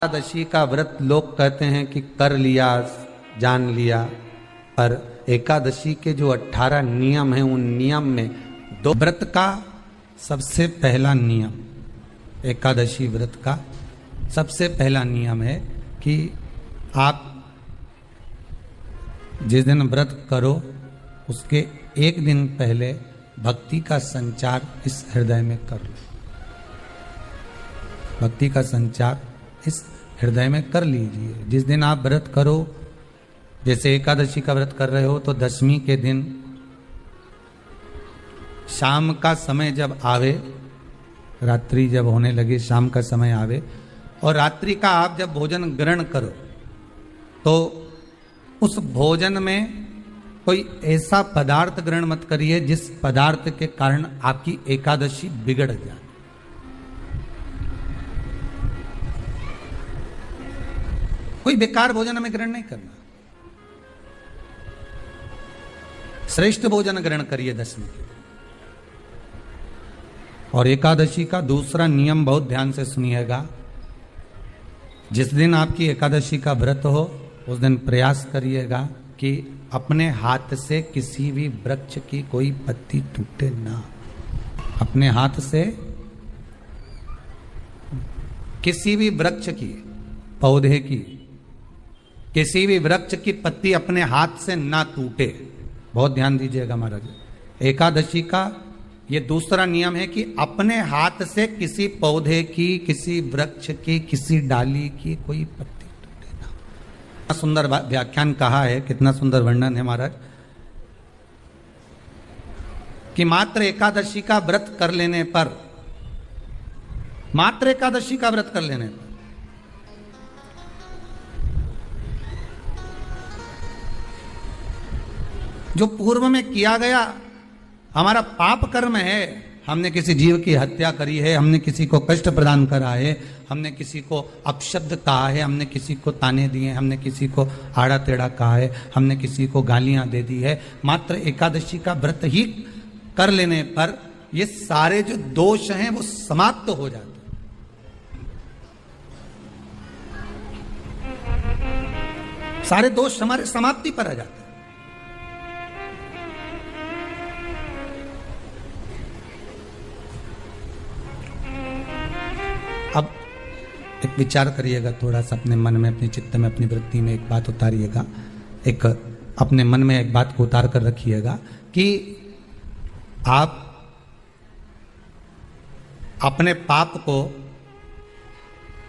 एकादशी का व्रत लोग कहते हैं कि कर लिया, जान लिया, पर एकादशी के जो 18 नियम हैं उन नियम में दो व्रत का सबसे पहला नियम, एकादशी व्रत का सबसे पहला नियम है कि आप जिस दिन व्रत करो उसके एक दिन पहले भक्ति का संचार इस हृदय में कर लो। भक्ति का संचार इस हृदय में कर लीजिए। जिस दिन आप व्रत करो, जैसे एकादशी का व्रत कर रहे हो तो दशमी के दिन शाम का समय जब आवे, रात्रि जब होने लगे, शाम का समय आवे और रात्रि का आप जब भोजन ग्रहण करो तो उस भोजन में कोई ऐसा पदार्थ ग्रहण मत करिए जिस पदार्थ के कारण आपकी एकादशी बिगड़ जाए। कोई बेकार भोजन हमें ग्रहण नहीं करना, श्रेष्ठ भोजन ग्रहण करिए दशमी के। और एकादशी का दूसरा नियम बहुत ध्यान से सुनिएगा। जिस दिन आपकी एकादशी का व्रत हो उस दिन प्रयास करिएगा कि अपने हाथ से किसी भी वृक्ष की कोई पत्ती टूटे ना। अपने हाथ से किसी भी वृक्ष की, पौधे की, किसी भी वृक्ष की पत्ती अपने हाथ से ना टूटे। बहुत ध्यान दीजिएगा महाराज। एकादशी का ये दूसरा नियम है कि अपने हाथ से किसी पौधे की, किसी वृक्ष की, किसी डाली की कोई पत्ती टूटे ना। कितना सुंदर व्याख्यान कहा है, कितना सुंदर वर्णन है महाराज कि मात्र एकादशी का व्रत कर लेने पर, मात्र एकादशी का व्रत कर लेने पर जो पूर्व में किया गया हमारा पाप कर्म है, हमने किसी जीव की हत्या करी है, हमने किसी को कष्ट प्रदान करा है, हमने किसी को अपशब्द कहा है, हमने किसी को ताने दिए, हमने किसी को आड़ा टेढ़ा कहा है, हमने किसी को गालियां दे दी है, मात्र एकादशी का व्रत ही कर लेने पर ये सारे जो दोष हैं वो समाप्त हो जाते हैं। सारे दोष हमारे समाप्ति पर आ जाते हैं। अब एक विचार करिएगा थोड़ा सा अपने मन में, अपने चित्त में, अपनी वृत्ति में एक बात उतारिएगा। एक अपने मन में एक बात को उतार कर रखिएगा कि आप अपने पाप को,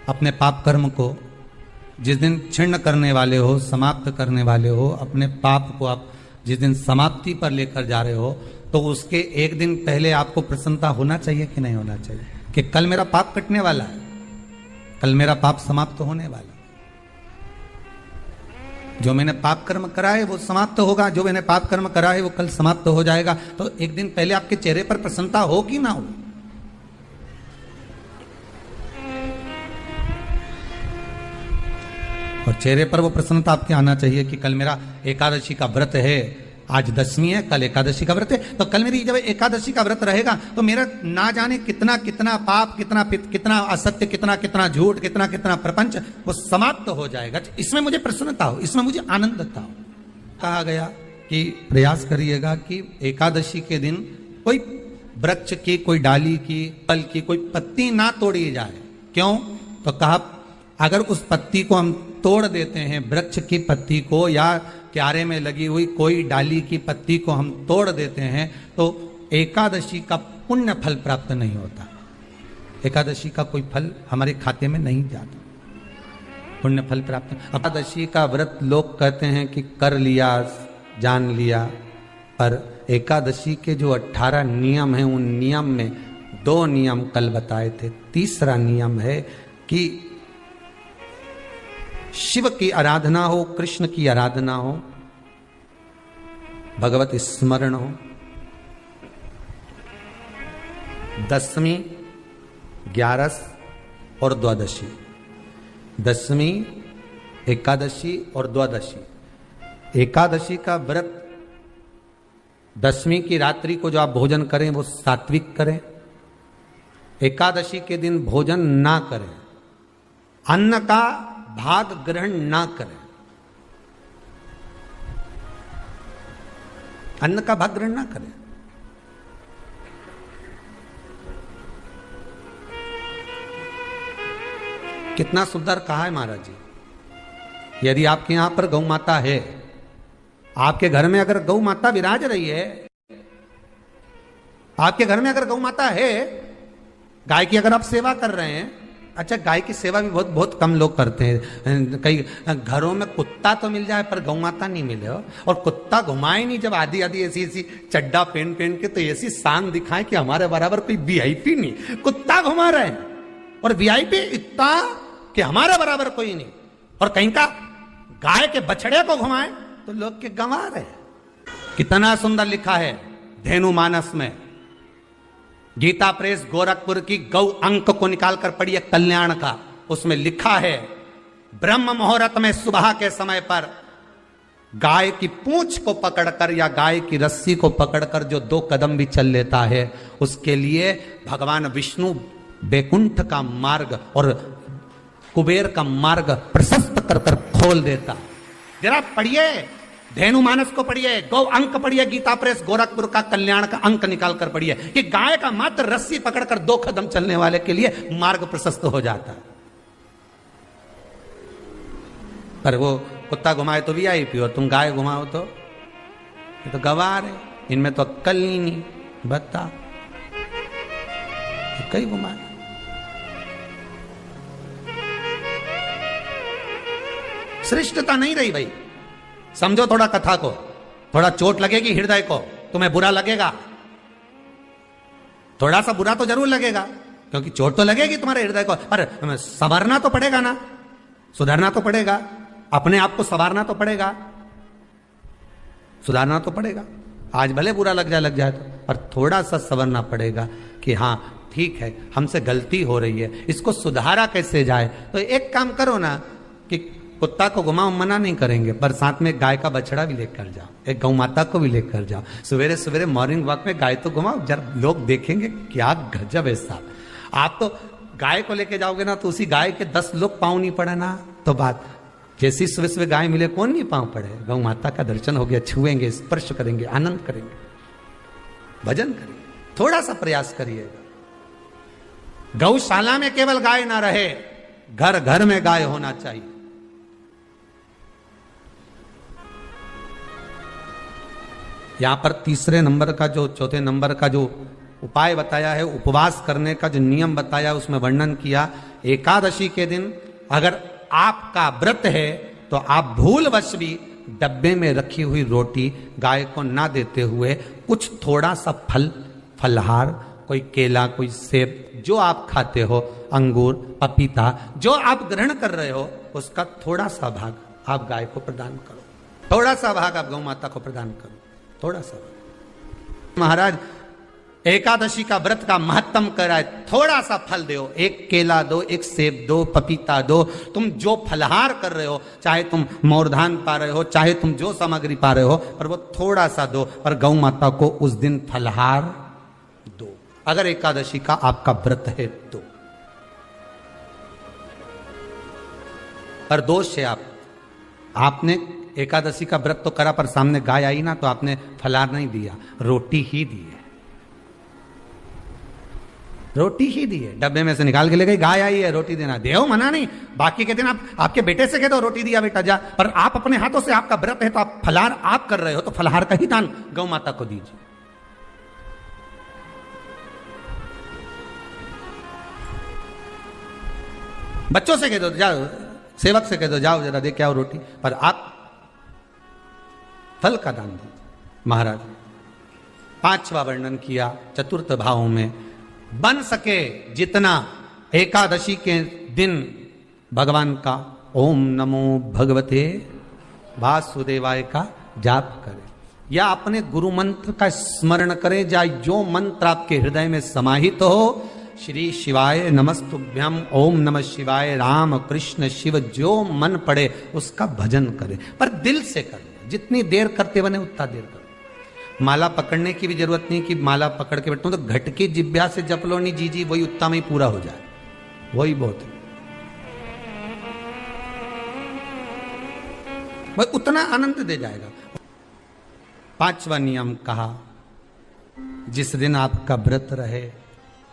अपने पाप कर्म को जिस दिन छिन्न करने वाले हो, समाप्त करने वाले हो, अपने पाप को आप जिस दिन समाप्ति पर लेकर जा रहे हो तो उसके एक दिन पहले आपको प्रसन्नता होना चाहिए कि नहीं होना चाहिए कि कल मेरा पाप कटने वाला है, कल मेरा पाप समाप्त होने वाला। जो मैंने पाप कर्म करा है वो समाप्त होगा, जो मैंने पाप कर्म करा है वो कल समाप्त हो जाएगा। तो एक दिन पहले आपके चेहरे पर प्रसन्नता हो कि ना हो। और चेहरे पर वो प्रसन्नता आपके आना चाहिए कि कल मेरा एकादशी का व्रत है, आज दशमी है, कल एकादशी का व्रत है, तो कल मेरी जब एकादशी का व्रत रहेगा तो मेरा ना जाने कितना कितना पाप, कितना कितना असत्य, कितना कितना झूठ, कितना कितना प्रपंच वो समाप्त हो जाएगा। इसमें मुझे प्रसन्नता हो, इसमें मुझे आनंदता हो। कहा गया कि प्रयास करिएगा कि एकादशी के दिन कोई वृक्ष की, कोई डाली की, फल की कोई पत्ती ना तोड़ी जाए। क्यों? तो कहा अगर उस पत्ती को हम तोड़ देते हैं, वृक्ष की पत्ती को या क्यारे में लगी हुई कोई डाली की पत्ती को हम तोड़ देते हैं तो एकादशी का पुण्य फल प्राप्त नहीं होता। एकादशी का कोई फल हमारे खाते में नहीं जाता, पुण्य फल प्राप्त। एकादशी का व्रत लोग कहते हैं कि कर लिया, जान लिया, पर एकादशी के जो 18 नियम हैं उन नियम में 2 नियम कल बताए थे। तीसरा नियम है कि शिव की आराधना हो, कृष्ण की आराधना हो, भगवत स्मरण हो। दशमी, 11 और द्वादशी, दशमी, एकादशी और द्वादशी। एकादशी का व्रत दशमी की रात्रि को जो आप भोजन करें वो सात्विक करें। एकादशी के दिन भोजन ना करें, अन्न का भाग ग्रहण ना करें, अन्न का भाग ग्रहण ना करें। कितना सुंदर कहा है महाराज जी। यदि आपके यहां पर गौ माता है, आपके घर में अगर गौ माता विराज रही है, आपके घर में अगर गौ माता है, गाय की अगर आप सेवा कर रहे हैं, अच्छा गाय की सेवा भी बहुत बहुत कम लोग करते हैं। कई घरों में कुत्ता तो मिल जाए पर गौ माता नहीं मिले हो, और कुत्ता घुमाए नहीं, जब आधी आधी ऐसी ऐसी चड्डा पहन पहन के तो ऐसी शान दिखाए कि हमारे बराबर कोई वीआईपी नहीं, कुत्ता घुमा रहे हैं, और वीआईपी इतना कि हमारे बराबर कोई नहीं, और कहीं का गाय के बछड़े को घुमाए तो लोग के गंवा रहे। कितना सुंदर लिखा है धेनु मानस में, गीता प्रेस गोरखपुर की गौ अंक को निकालकर पढ़िए कल्याण का, उसमें लिखा है ब्रह्म मुहूर्त में सुबह के समय पर गाय की पूंछ को पकड़कर या गाय की रस्सी को पकड़कर जो 2 कदम भी चल लेता है, उसके लिए भगवान विष्णु बैकुंठ का मार्ग और कुबेर का मार्ग प्रशस्त कर कर खोल देता। जरा पढ़िए धेनु मानस को पढ़िए, गौ अंक पढ़िए, गीता प्रेस गोरखपुर का कल्याण का अंक निकाल कर पढ़िए कि गाय का मात्र रस्सी पकड़कर 2 कदम चलने वाले के लिए मार्ग प्रशस्त हो जाता है। पर वो कुत्ता घुमाए तो वीआईपी, और तुम गाय घुमाओ तो ये तो गवार है, इनमें तो अक्कल नहीं बता, तो कई घुमाए। श्रेष्ठता नहीं रही भाई। समझो थोड़ा कथा को, थोड़ा चोट लगेगी हृदय को, तुम्हें बुरा लगेगा, थोड़ा सा बुरा तो जरूर लगेगा, क्योंकि चोट तो लगेगी तुम्हारे हृदय को, पर संवरना तो पड़ेगा ना, सुधरना तो पड़ेगा, अपने आप को संवारना तो पड़ेगा, सुधारना तो पड़ेगा। आज भले बुरा लग जाए तो, पर थोड़ा सा संवरना पड़ेगा कि हाँ ठीक है हमसे गलती हो रही है, इसको सुधारा कैसे जाए। तो एक काम करो ना कि कुत्ता को घुमाओ, मना नहीं करेंगे, पर साथ में गाय का बछड़ा भी लेकर जाओ, एक गौ माता को भी लेकर जाओ, सवेरे सवेरे मॉर्निंग वॉक में गाय तो घुमाओ, जब लोग देखेंगे क्या गजब है साहब। आप तो गाय को लेके जाओगे ना तो उसी गाय के 10 लोग पाँव नहीं पड़े ना, तो बात जैसी सुबह सुबह गाय मिले कौन नहीं पाँव पड़े। गौ माता का दर्शन हो गया, छुएंगे, स्पर्श करेंगे, आनंद करेंगे, भजन करेंगे, थोड़ा सा प्रयास करिएगा। गौशाला में केवल गाय ना रहे, घर घर में गाय होना चाहिए। यहां पर तीसरे नंबर का जो, चौथे नंबर का जो उपाय बताया है, उपवास करने का जो नियम बताया, उसमें वर्णन किया एकादशी के दिन अगर आपका व्रत है तो आप भूलवश भी डब्बे में रखी हुई रोटी गाय को ना देते हुए कुछ थोड़ा सा फलहार, कोई केला, कोई सेब, जो आप खाते हो, अंगूर, पपीता, जो आप ग्रहण कर रहे हो, उसका थोड़ा सा भाग आप गाय को प्रदान करो, थोड़ा सा भाग आप गौ माता को प्रदान करो, थोड़ा सा। महाराज एकादशी का व्रत का महत्तम कराए, थोड़ा सा फल दो, एक केला दो, एक सेब दो, पपीता दो, तुम जो फलहार कर रहे हो, चाहे तुम मोरधान पा रहे हो, चाहे तुम जो सामग्री पा रहे हो, पर वो थोड़ा सा दो, और गौ माता को उस दिन फलहार दो, अगर एकादशी का आपका व्रत है तो। पर दोष है आपने एकादशी का व्रत तो करा, पर सामने गाय आई ना तो आपने फलाहार नहीं दिया, रोटी ही दी है, रोटी ही दी है, डब्बे में से निकाल के ले गई, गाय आई है रोटी देना, देव मना नहीं। बाकी के दिन आप आपके बेटे से कह दो रोटी दिया बेटा जा, पर आप अपने हाथों से, आपका व्रत है तो आप फलाहार आप कर रहे हो, तो फलाहार का ही दान गौ माता को दीजिए। बच्चों से कह दो, जाओ सेवक से कह दो, जाओ जरा दे के आओ रोटी, पर आप फल का दान दीजिए। महाराज 5वां वर्णन किया चतुर्थ भाव में, बन सके जितना एकादशी के दिन भगवान का ओम नमो भगवते वासुदेवाय का जाप करें, या अपने गुरु मंत्र का स्मरण करें, या जो मंत्र आपके हृदय में समाहित हो, श्री शिवाय नमस्तुभ्यम, ओम नमः शिवाय, राम कृष्ण शिव, जो मन पड़े उसका भजन करें, पर दिल से करें, जितनी देर करते बने उतना देर करें। माला पकड़ने की भी जरूरत नहीं कि माला पकड़ के बैठूं, तो घट की जिब्या से जप लो नहीं जी, वही उतना में ही पूरा हो जाए, वही बहुत है। भाई उतना आनंद दे जाएगा। 5वां नियम कहा, जिस दिन आपका व्रत रहे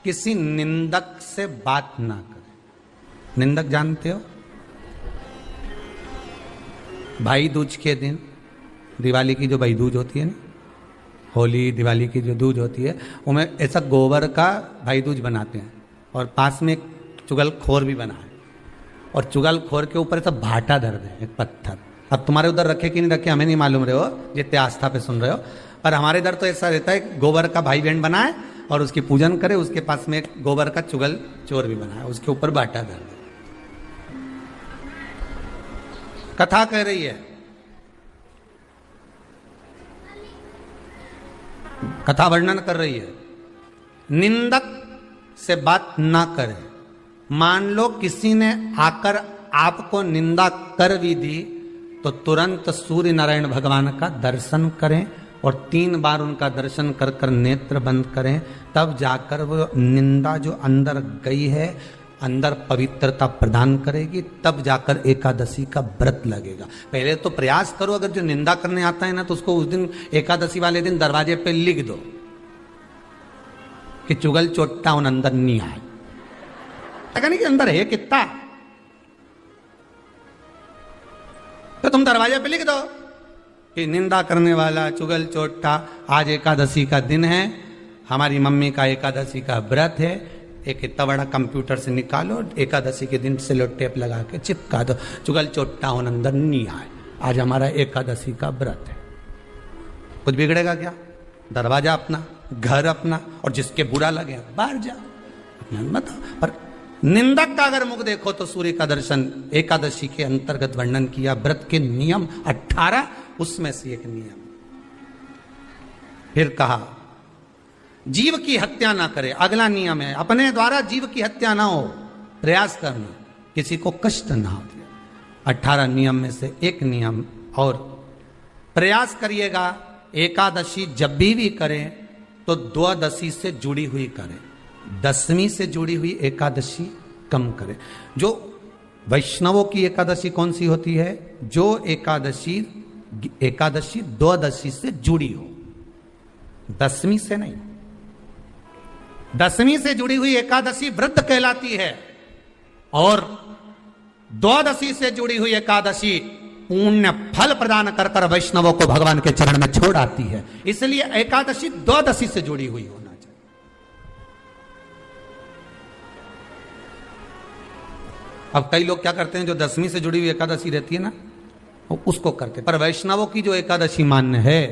किसी निंदक से बात ना करें। निंदक जानते हो? भाई दूज के दिन, दिवाली की जो भाई दूज होती है ना, होली दिवाली की जो दूज होती है, उनमें ऐसा गोबर का भाई दूज बनाते हैं और पास में एक चुगलखोर भी बना है और चुगलखोर के ऊपर ऐसा भाटा धर दे, एक पत्थर। अब तुम्हारे उधर रखे कि नहीं रखे हमें नहीं मालूम रहे हो, जितने आस्था पे सुन रहे हो, पर हमारे इधर तो ऐसा रहता है, गोबर का भाई बहन बनाए और उसकी पूजन करे, उसके पास में एक गोबर का चुगल चोर भी बनाए, उसके ऊपर भाटा धर दे। कथा कह रही है, कथा वर्णन कर रही है, निंदक से बात ना करें। मान लो किसी ने आकर आपको निंदा कर भी दी तो तुरंत सूर्य नारायण भगवान का दर्शन करें और 3 बार उनका दर्शन कर कर नेत्र बंद करें, तब जाकर वो निंदा जो अंदर गई है अंदर पवित्रता प्रदान करेगी, तब जाकर एकादशी का व्रत लगेगा। पहले तो प्रयास करो, अगर जो निंदा करने आता है ना तो उसको उस दिन एकादशी वाले दिन दरवाजे पे लिख दो कि चुगल चोट्टा उन अंदर नहीं आए। नहीं कि अंदर है कितना, तो तुम दरवाजे पे लिख दो कि निंदा करने वाला चुगल चोट्टा, आज एकादशी का दिन है, हमारी मम्मी का एकादशी का व्रत है। एक इतना बड़ा कंप्यूटर से निकालो, एकादशी के दिन सेलो टेप लगा के चिपका दो, चुगल चोट्टा उन अंदर नहीं आए, आज हमारा एकादशी का व्रत है। कुछ बिगड़ेगा क्या? दरवाजा अपना, घर अपना, और जिसके बुरा लगे बाहर जा, मत। पर निंदक का अगर मुख देखो तो सूर्य का दर्शन, एकादशी के अंतर्गत वर्णन किया व्रत के नियम 18, उसमें से एक नियम। फिर कहा जीव की हत्या ना करे, अगला नियम है, अपने द्वारा जीव की हत्या ना हो, प्रयास करना, किसी को कष्ट ना हो। 18 नियम में से एक नियम और, प्रयास करिएगा एकादशी जब भी करें तो द्वादशी से जुड़ी हुई करें, 10वीं से जुड़ी हुई एकादशी कम करें। जो वैष्णवों की एकादशी कौन सी होती है? जो एकादशी द्वादशी से जुड़ी हो, 10वीं से नहीं। 10वीं से जुड़ी हुई एकादशी व्रत कहलाती है और द्वादशी से जुड़ी हुई एकादशी पुण्य फल प्रदान कर कर वैष्णवों को भगवान के चरण में छोड़ आती है। इसलिए एकादशी द्वादशी से जुड़ी हुई होना चाहिए। अब कई लोग क्या करते हैं, जो 10वीं से जुड़ी हुई एकादशी रहती है ना, उसको करते, पर वैष्णवों की जो एकादशी मान्य है,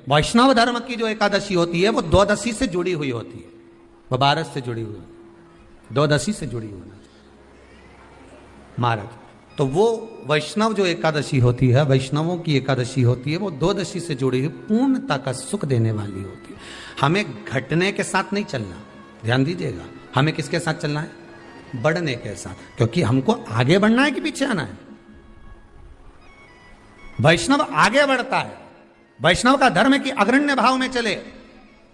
वैष्णव धर्म की जो एकादशी होती है वो द्वादशी से जुड़ी हुई होती है, वो 12 से जुड़ी हुई, द्वादशी से जुड़ी होना चाहिए महाराज। तो वो वैष्णव जो एकादशी होती है, वैष्णवों की एकादशी होती है, वो द्वादशी से जुड़ी हुई पूर्णता का सुख देने वाली होती है। हमें घटने के साथ नहीं चलना, ध्यान दीजिएगा, हमें किसके साथ चलना है? बढ़ने के साथ, क्योंकि हमको आगे बढ़ना है कि पीछे आना है। वैष्णव आगे बढ़ता है, वैष्णव का धर्म है कि अग्रण्य भाव में चले,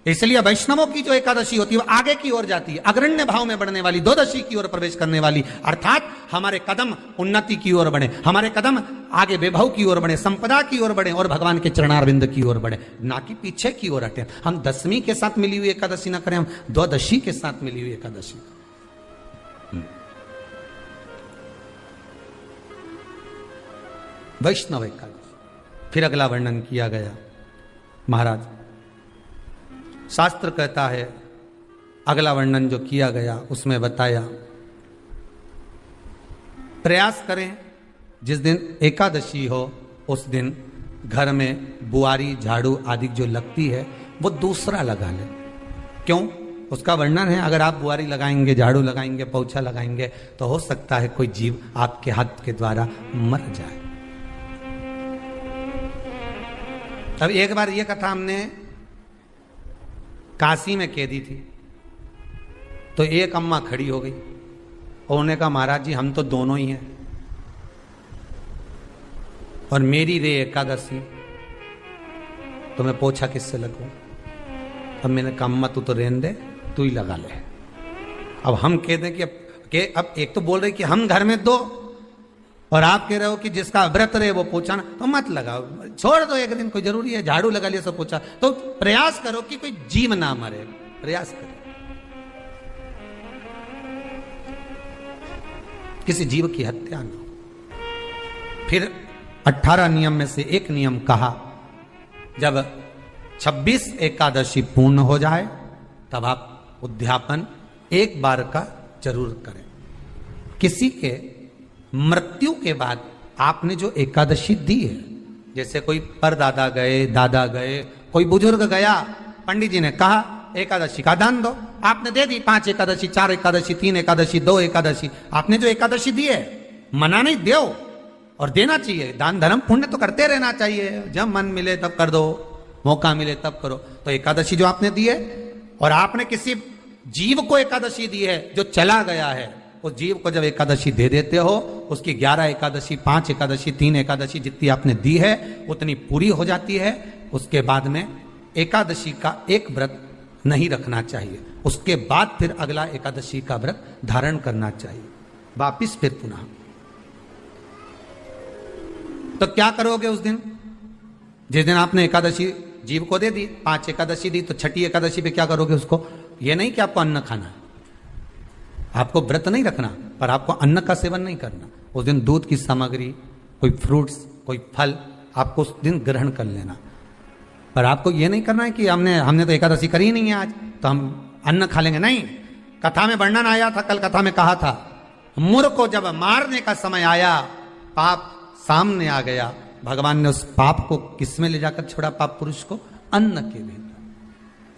इसलिए वैष्णवों की जो एकादशी होती है वो आगे की ओर जाती है, अग्रण्य भाव में बढ़ने वाली, द्वादशी की ओर प्रवेश करने वाली, अर्थात हमारे कदम उन्नति की ओर बढ़े, हमारे कदम आगे वैभव की ओर बढ़े, संपदा की ओर बढ़े और भगवान के चरणारविंद की ओर बढ़े, ना कि पीछे की ओर हटे। हम 10वीं के साथ मिली हुई एकादशी ना करें, हम द्वादशी के साथ मिली हुई एकादशी। वैष्णव एकादशी। फिर अगला वर्णन किया गया महाराज, शास्त्र कहता है, अगला वर्णन जो किया गया उसमें बताया, प्रयास करें जिस दिन एकादशी हो उस दिन घर में बुआरी झाड़ू आदि जो लगती है वो दूसरा लगा ले। क्यों? उसका वर्णन है, अगर आप बुआरी लगाएंगे, झाड़ू लगाएंगे, पोछा लगाएंगे तो हो सकता है कोई जीव आपके हाथ के द्वारा मर जाए। अब एक बार ये कथा हमने काशी में कह दी थी, तो एक अम्मा खड़ी हो गई और उन्होंने कहा, महाराज जी हम तो दोनों ही हैं और मेरी रे एकादशी, तो मैं पोछा किससे लगूं? अब मैंने कहा अम्मा तू तो रहने दे, तू ही लगा ले। अब हम कह दें कि अब एक तो बोल रहे कि हम घर में 2 और आप कह रहे हो कि जिसका व्रत रहे वो पोछा ना, तो मत लगाओ, छोड़ दो एक दिन, कोई जरूरी है झाड़ू लगा लिया सब पोछा। तो प्रयास करो कि कोई जीव ना मरे, प्रयास करो किसी जीव की हत्या ना हो। फिर 18 नियम में से एक नियम कहा, जब 26 एकादशी पूर्ण हो जाए तब आप उद्यापन एक बार का जरूर करें। किसी के मृत्यु के बाद आपने जो एकादशी दी है, जैसे कोई परदादा गए, दादा गए, कोई बुजुर्ग गया, पंडित जी ने कहा एकादशी का दान दो, आपने दे दी 5 एकादशी, 4 एकादशी, 3 एकादशी, 2 एकादशी, आपने जो एकादशी दी है, मना नहीं, दो और देना चाहिए। दान धर्म पुण्य तो करते रहना चाहिए, जब मन मिले तब कर दो, मौका मिले तब करो। तो एकादशी जो आपने दी है, और आपने किसी जीव को एकादशी दी है जो चला गया है, उस जीव को जब एकादशी दे देते हो, उसकी 11 एकादशी, 5 एकादशी, 3 एकादशी जितनी आपने दी है उतनी पूरी हो जाती है। उसके बाद में एकादशी का एक व्रत नहीं रखना चाहिए, उसके बाद फिर अगला एकादशी का व्रत धारण करना चाहिए, वापिस फिर पुनः। तो क्या करोगे उस दिन? जिस दिन आपने एकादशी जीव को दे दी, 5 एकादशी दी, तो छठी एकादशी पे क्या करोगे उसको? ये नहीं कि आपको अन्न खाना है, आपको व्रत नहीं रखना, पर आपको अन्न का सेवन नहीं करना। उस दिन दूध की सामग्री, कोई फ्रूट्स, कोई फल आपको उस दिन ग्रहण कर लेना, पर आपको ये नहीं करना है कि हमने तो एकादशी करी ही नहीं है आज, तो हम अन्न खा लेंगे। नहीं, कथा में वर्णन आया था, कल कथा में कहा था, मुर को जब मारने का समय आया, पाप सामने आ गया, भगवान ने उस पाप को किसमें ले जाकर छोड़ा? पाप पुरुष को अन्न के भीतर।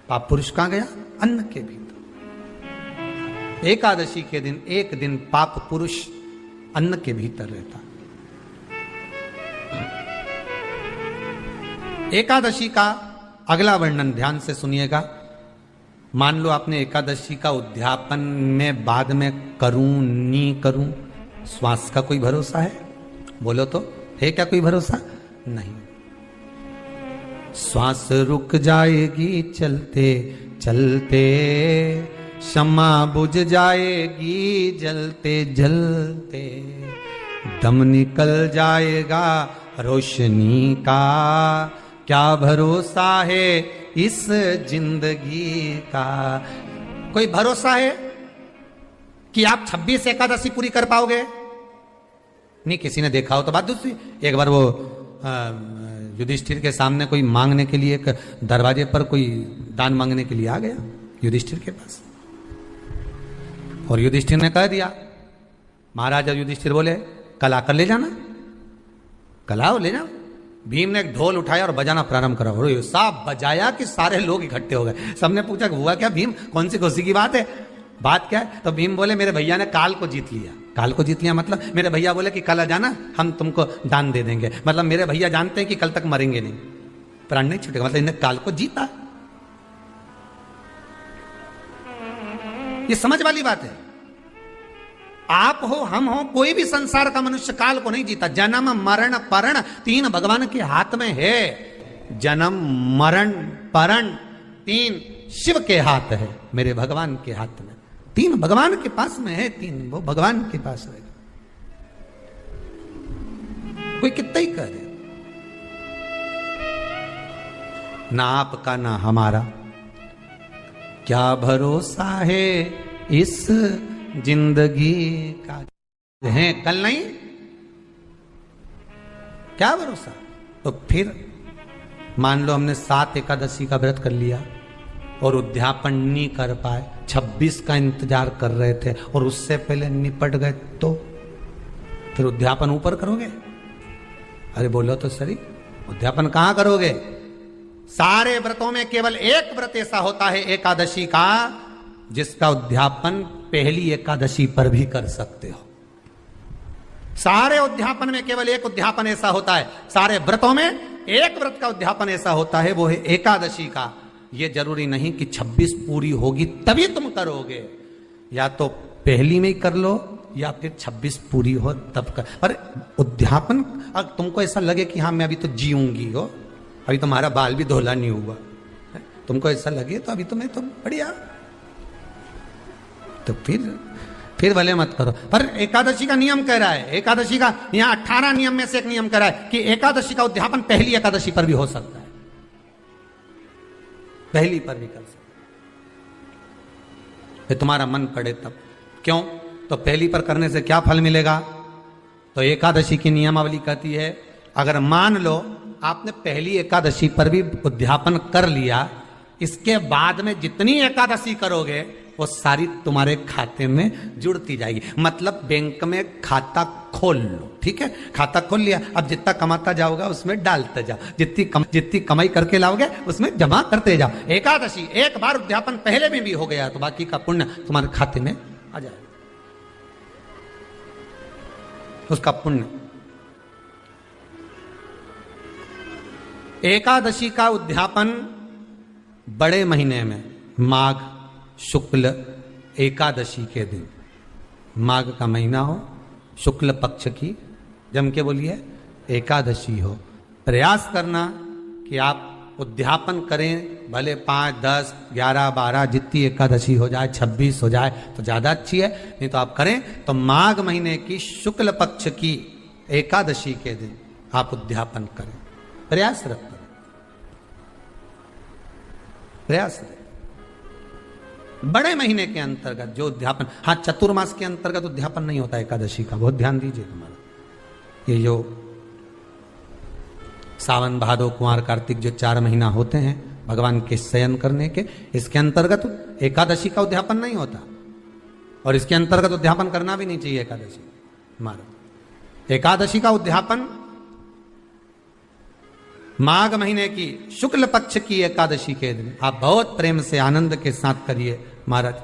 पाप पुरुष कहां गया? अन्न के भीतर। एकादशी के दिन एक दिन पाप पुरुष अन्न के भीतर रहता। एकादशी का अगला वर्णन ध्यान से सुनिएगा। मान लो आपने एकादशी का उद्यापन में बाद में करूं नहीं करूं, श्वास का कोई भरोसा है? बोलो तो, है क्या कोई भरोसा? नहीं। श्वास रुक जाएगी चलते चलते, क्षमा बुझ जाएगी जलते जलते, दम निकल जाएगा रोशनी का, क्या भरोसा है इस जिंदगी का? कोई भरोसा है कि आप 26 एकादशी पूरी कर पाओगे? नहीं, किसी ने देखा हो तो बात दूसरी। एक बार वो युधिष्ठिर के सामने कोई मांगने के लिए, एक दरवाजे पर कोई दान मांगने के लिए आ गया युधिष्ठिर के पास, और युधिष्ठिर ने कह दिया, महाराज युधिष्ठिर बोले कल आकर ले जाना, कल आओ ले जाओ। भीम ने एक ढोल उठाया और बजाना प्रारंभ करा, और साहब बजाया कि सारे लोग इकट्ठे हो गए। सबने पूछा हुआ क्या भीम, कौन सी खुशी की बात है, बात क्या है? तो भीम बोले मेरे भैया ने काल को जीत लिया। काल को जीत लिया मतलब मेरे भैया बोले कि कल आ जाना, हम तुमको दान दे देंगे। मतलब मेरे भैया जानते हैं कि कल तक मरेंगे नहीं, प्राण नहीं छूटेगा, मतलब इन्हें काल को जीता। ये समझ वाली बात है। आप हो, हम हो, कोई भी संसार का मनुष्य काल को नहीं जीता। जन्म मरण परण 3 भगवान के हाथ में है। जन्म मरण परण 3 शिव के हाथ है, मेरे भगवान के हाथ में। 3 भगवान के पास में है, 3 वो भगवान के पास रहेगा। कोई कितना ही करे, ना आपका ना हमारा, क्या भरोसा है इस जिंदगी का? है कल नहीं, क्या भरोसा? तो फिर मान लो हमने 7 एकादशी का व्रत कर लिया और उद्यापन नहीं कर पाए, 26 का इंतजार कर रहे थे और उससे पहले निपट गए, तो फिर उद्यापन ऊपर करोगे? अरे बोलो तो सही, उद्यापन कहां करोगे? सारे व्रतों में केवल एक व्रत ऐसा होता है एकादशी का, जिसका उद्यापन पहली एकादशी पर भी कर सकते हो। सारे उद्यापन में केवल एक उद्यापन ऐसा होता है, सारे व्रतों में एक व्रत का उद्यापन ऐसा होता है, वो है एकादशी का। ये जरूरी नहीं कि 26 पूरी होगी तभी तुम करोगे, या तो पहली में ही कर लो या फिर 26 पूरी हो तब कर। पर उद्यापन, अगर तुमको ऐसा लगे कि हाँ मैं अभी तो जीऊंगी हो, अभी तुम्हारा बाल भी धोला नहीं हुआ, तुमको ऐसा लगे तो अभी तो मैं तो बढ़िया, तो फिर फिर भले मत करो। पर एकादशी का नियम कह रहा है, एकादशी का यहाँ 18 नियम में से एक नियम कह रहा है कि एकादशी का उद्यापन पहली एकादशी पर भी हो सकता है, पहली पर भी कर सकता है, तुम्हारा मन पड़े तब। क्यों? तो पहली पर करने से क्या फल मिलेगा? तो एकादशी की नियमावली कहती है, अगर मान लो आपने पहली एकादशी पर भी उद्यापन कर लिया, इसके बाद में जितनी एकादशी करोगे वो सारी तुम्हारे खाते में जुड़ती जाएगी। मतलब बैंक में खाता खोल लो, ठीक है, खाता खोल लिया, अब जितना कमाता जाओगा उसमें डालते जाओ, जितनी कमाई करके लाओगे उसमें जमा करते जाओ। एकादशी एक बार उद्यापन पहले में भी हो गया तो बाकी का पुण्य तुम्हारे खाते में आ जाएगा, उसका पुण्य। एकादशी का उद्यापन बड़े महीने में माघ शुक्ल एकादशी के दिन, माघ का महीना हो, शुक्ल पक्ष की, जम के बोलिए, एकादशी हो, प्रयास करना कि आप उद्यापन करें, भले 5, 10, 11, 12 जितनी एकादशी हो जाए, 26 हो जाए तो ज़्यादा अच्छी है, नहीं तो आप करें तो माघ महीने की शुक्ल पक्ष की एकादशी के दिन आप उद्यापन करें, प्रयासरत करें, प्रयास करें। बड़े महीने के अंतर्गत जो उद्यापन, हाँ चतुर्मास के अंतर्गत उद्यापन नहीं होता एकादशी का, बहुत ध्यान दीजिए तुम्हारा। ये जो सावन भादो कुंवर कार्तिक जो 4 महीना होते हैं भगवान के शयन करने के, इसके अंतर्गत एकादशी का उद्यापन नहीं होता, और इसके अंतर्गत उद्यापन करना भी नहीं चाहिए एकादशी हमारा। एकादशी का उद्यापन माघ महीने की शुक्ल पक्ष की एकादशी के दिन आप बहुत प्रेम से आनंद के साथ करिए महाराज।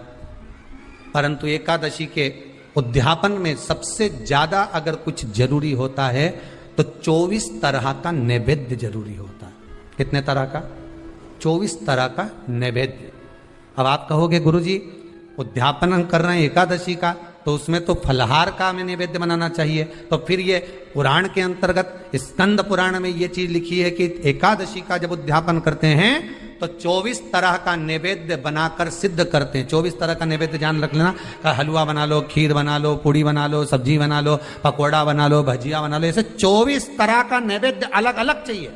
परंतु एकादशी के उद्यापन में सबसे ज्यादा अगर कुछ जरूरी होता है तो 24 तरह का नैवेद्य जरूरी होता है। कितने तरह का? 24 तरह का नैवेद्य। अब आप कहोगे गुरुजी उद्यापन हम कर रहे हैं एकादशी का, तो उसमें तो फलहार का हमें नैवेद्य बनाना चाहिए, तो फिर ये पुराण के अंतर्गत स्कंद पुराण में ये चीज लिखी है कि एकादशी का जब उद्यापन करते हैं तो 24 तरह का नैवेद्य बनाकर सिद्ध करते हैं। 24 तरह का नैवेद्य जान रख लेना, हलवा बना लो, खीर बना लो, पूड़ी बना लो, सब्जी बना लो, पकौड़ा बना लो, भजिया बना लो, ऐसे 24 तरह का नैवेद्य अलग अलग चाहिए।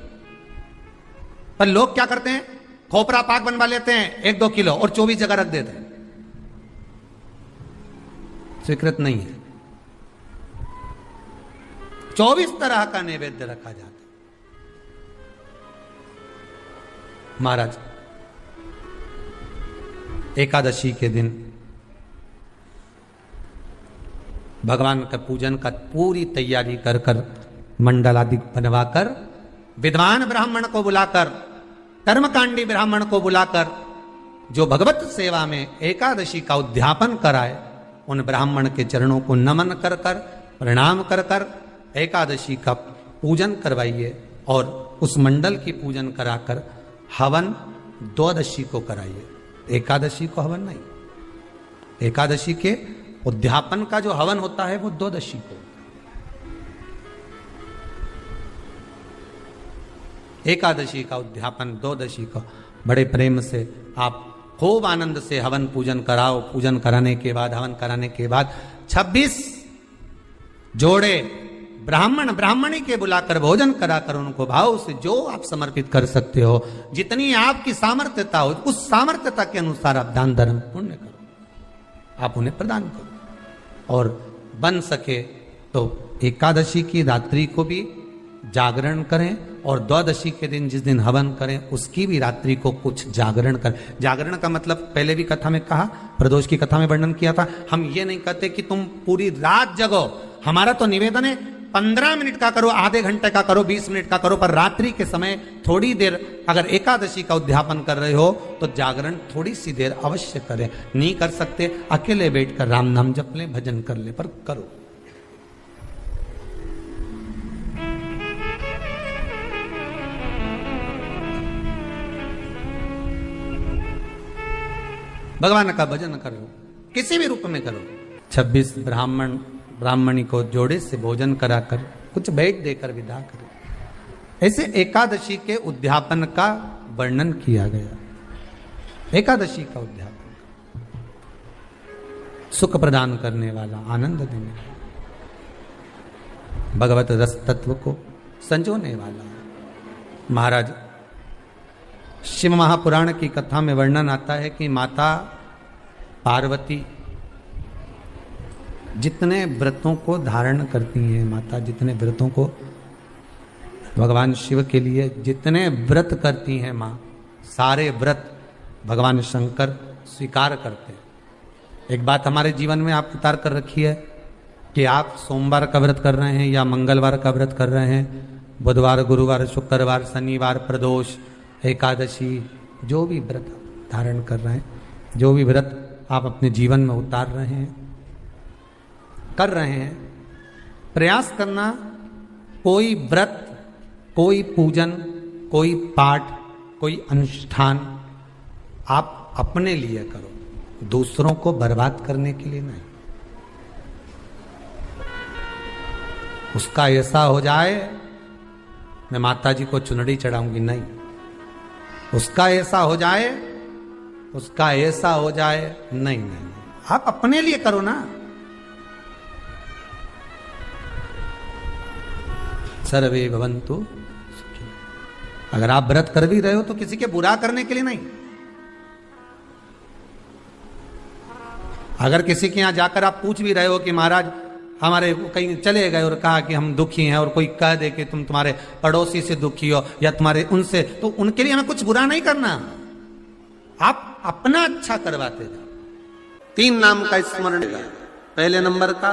पर लोग क्या करते हैं, खोपरा पाक बनवा लेते हैं 1-2 किलो और 24 जगह रख देते हैं, स्वीकृत नहीं है। 24 तरह का नैवेद्य रखा जाता है। महाराज एकादशी के दिन भगवान का पूजन का पूरी तैयारी कर कर मंडल आदि बनवाकर विद्वान ब्राह्मण को बुलाकर, कर्मकांडी ब्राह्मण को बुलाकर जो भगवत सेवा में एकादशी का उद्यापन कराए, उन ब्राह्मण के चरणों को नमन कर कर, प्रणाम कर कर एकादशी का पूजन करवाइए और उस मंडल की पूजन कराकर हवन द्वादशी को कराइए। एकादशी को हवन नहीं, एकादशी के उद्यापन का जो हवन होता है वो द्वादशी को। एकादशी का उद्यापन द्वादशी को बड़े प्रेम से आप खूब आनंद से हवन पूजन कराओ। पूजन कराने के बाद, हवन कराने के बाद 26 जोड़े ब्राह्मण ब्राह्मणी के बुलाकर भोजन कराकर उनको भाव से जो आप समर्पित कर सकते हो, जितनी आपकी सामर्थ्यता हो, उस सामर्थ्यता के अनुसार आप दान धर्म पुण्य करो, आप उन्हें प्रदान करो। और बन सके तो एकादशी की रात्रि को भी जागरण करें और द्वादशी के दिन जिस दिन हवन करें उसकी भी रात्रि को कुछ जागरण करें। जागरण का मतलब पहले भी कथा में कहा, प्रदोष की कथा में वर्णन किया था। हम ये नहीं कहते कि तुम पूरी रात जगो, हमारा तो निवेदन है 15 मिनट का करो, आधे घंटे का करो, 20 मिनट का करो, पर रात्रि के समय थोड़ी देर अगर एकादशी का उद्यापन कर रहे हो तो जागरण थोड़ी सी देर अवश्य करें। नहीं कर सकते अकेले बैठकर राम नाम जप ले, भजन कर ले, पर करो। भगवान का भजन करो, किसी भी रूप में करो। 26 ब्राह्मणी को जोड़े से भोजन कराकर कुछ भेंट देकर विदा करो। ऐसे एकादशी के उद्यापन का वर्णन किया गया। एकादशी का उद्यापन सुख प्रदान करने वाला, आनंद देने वाला, भगवत रस तत्व को संजोने वाला। महाराज शिव महापुराण की कथा में वर्णन आता है कि माता पार्वती जितने व्रतों को धारण करती हैं, माता जितने व्रतों को भगवान शिव के लिए जितने व्रत करती हैं माँ, सारे व्रत भगवान शंकर स्वीकार करते हैं। एक बात हमारे जीवन में आप उतार कर रखी है कि आप सोमवार का व्रत कर रहे हैं या मंगलवार का व्रत कर रहे हैं, बुधवार, गुरुवार, शुक्रवार, शनिवार, प्रदोष, एकादशी, जो भी व्रत धारण कर रहे हैं, जो भी व्रत आप अपने जीवन में उतार रहे हैं, कर रहे हैं, प्रयास करना कोई व्रत, कोई पूजन, कोई पाठ, कोई अनुष्ठान आप अपने लिए करो, दूसरों को बर्बाद करने के लिए नहीं। उसका ऐसा हो जाए मैं माता जी को चुनरी चढ़ाऊंगी, नहीं। उसका ऐसा हो जाए, उसका ऐसा हो जाए, नहीं नहीं, आप अपने लिए करो ना। सर्वे भवन्तु सुखी। अगर आप व्रत कर भी रहे हो तो किसी के बुरा करने के लिए नहीं। अगर किसी के यहां जाकर आप पूछ भी रहे हो कि महाराज हमारे कहीं चले गए और कहा कि हम दुखी हैं, और कोई कह दे कि तुम तुम्हारे पड़ोसी से दुखी हो या तुम्हारे उनसे, तो उनके लिए हमें कुछ बुरा नहीं करना, आप अपना अच्छा करवाते जाओ। 3 नाम का स्मरण, पहले नंबर का